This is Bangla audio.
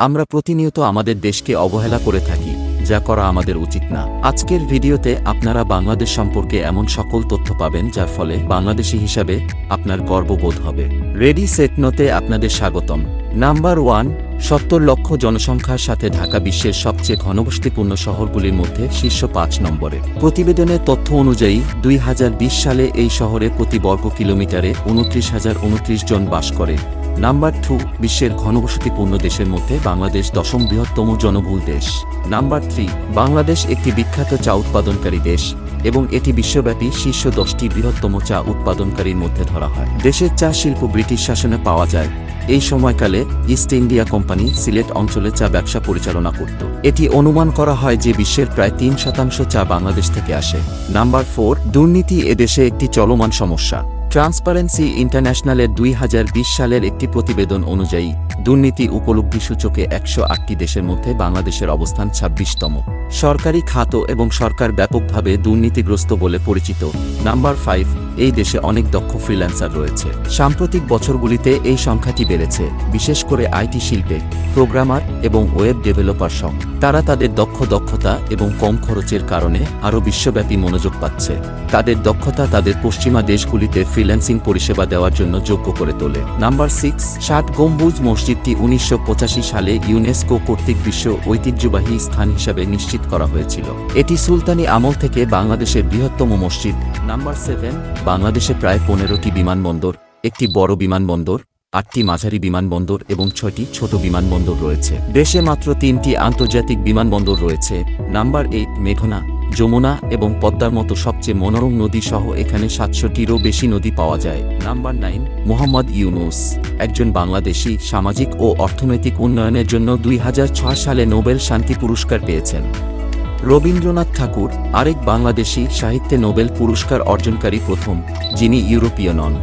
আমরা প্রতিনিয়ত আমাদের দেশকে অবহেলা করে থাকি, যা করা আমাদের উচিত না। আজকের ভিডিওতে আপনারা বাংলাদেশ সম্পর্কে এমন সকল তথ্য পাবেন যার ফলে বাংলাদেশী হিসাবে আপনার গর্ববোধ হবে। রেডি সেট নোতে আপনাদের স্বাগতম। নাম্বার 1, 70 লক্ষ জনসংখ্যার সাথে ঢাকা বিশ্বের সবচেয়ে ঘনবসতিপূর্ণ শহরগুলির মধ্যে শীর্ষ 5 নম্বরে। প্রতিবেদনের তথ্য অনুযায়ী 2020 সালে এই শহরে প্রতি বর্গ কিলোমিটারে 29,029 জন বাস করে। নাম্বার 2, বিশ্বের ঘনবসতিপূর্ণ দেশের মধ্যে বাংলাদেশ 10ম বৃহত্তম জনবহুল দেশ। নাম্বার 3, বাংলাদেশ একটি বিখ্যাত চা উৎপাদনকারী দেশ এবং এটি বিশ্বব্যাপী শীর্ষ 10টি বৃহত্তম চা উৎপাদনকারীর মধ্যে ধরা হয়। দেশের চা শিল্প ব্রিটিশ শাসনে পাওয়া যায়। এই সময়কালে ইস্ট ইন্ডিয়া কোম্পানি সিলেট অঞ্চলে চা ব্যবসা পরিচালনা করত। এটি অনুমান করা হয় যে বিশ্বের প্রায় 3% চা বাংলাদেশ থেকে আসে। নাম্বার 4, দুর্নীতি এদেশে একটি চলমান সমস্যা। ট্রান্সপারেন্সি ইন্টারন্যাশনালের 2020 সালের একটি প্রতিবেদন অনুযায়ী দুর্নীতি উপলব্ধি সূচকে 108টি দেশের মধ্যে বাংলাদেশের অবস্থান 26তম। সরকারি খাত এবং সরকার ব্যাপকভাবে দুর্নীতিগ্রস্ত বলে পরিচিত। নাম্বার 5, এই দেশে অনেক দক্ষ ফ্রিল্যান্সার রয়েছে। সাম্প্রতিক বছরগুলিতে এই সংখ্যাটি বেড়েছে, বিশেষ করে আইটি শিল্পে প্রোগ্রামার এবং ওয়েব ডেভেলপার সহ। তারা তাদের দক্ষতা এবং কম খরচের কারণে আরও বিশ্বব্যাপী মনোযোগ পাচ্ছে। তাদের দক্ষতা তাদের পশ্চিমা দেশগুলিতে ফ্রিল্যান্সিং পরিষেবা দেওয়ার জন্য যোগ্য করে তোলে। নাম্বার 6, 60 গম্বুজ মসজিদটি 1985 সালে ইউনেস্কো কর্তৃক বিশ্ব ঐতিহ্যবাহী স্থান হিসাবে নিশ্চিত করা হয়েছিল। এটি সুলতানি আমল থেকে বাংলাদেশের বৃহত্তম মসজিদ। নাম্বার 7, বাংলাদেশে প্রায় 15টি বিমানবন্দর, একটি বড় বিমানবন্দর, 8টি মাঝারি বিমানবন্দর এবং 6টি ছোট বিমানবন্দর রয়েছে। দেশে মাত্র 3টি আন্তর্জাতিক বিমানবন্দর রয়েছে। নাম্বার 8, মেঘনা, যমুনা এবং পদ্মার মতো সবচেয়ে মনোরম নদী সহ এখানে 700টিরও বেশি নদী পাওয়া যায়। নাম্বার 9, মোহাম্মদ ইউনূস, একজন বাংলাদেশী সামাজিক ও অর্থনৈতিক উন্নয়নের জন্য 2006 সালে নোবেল শান্তি পুরস্কার পেয়েছেন। রবীন্দ্রনাথ ঠাকুর, আরেক বাংলাদেশী সাহিত্যে নোবেল পুরস্কার অর্জনকারী প্রথম, যিনি ইউরোপীয় নন।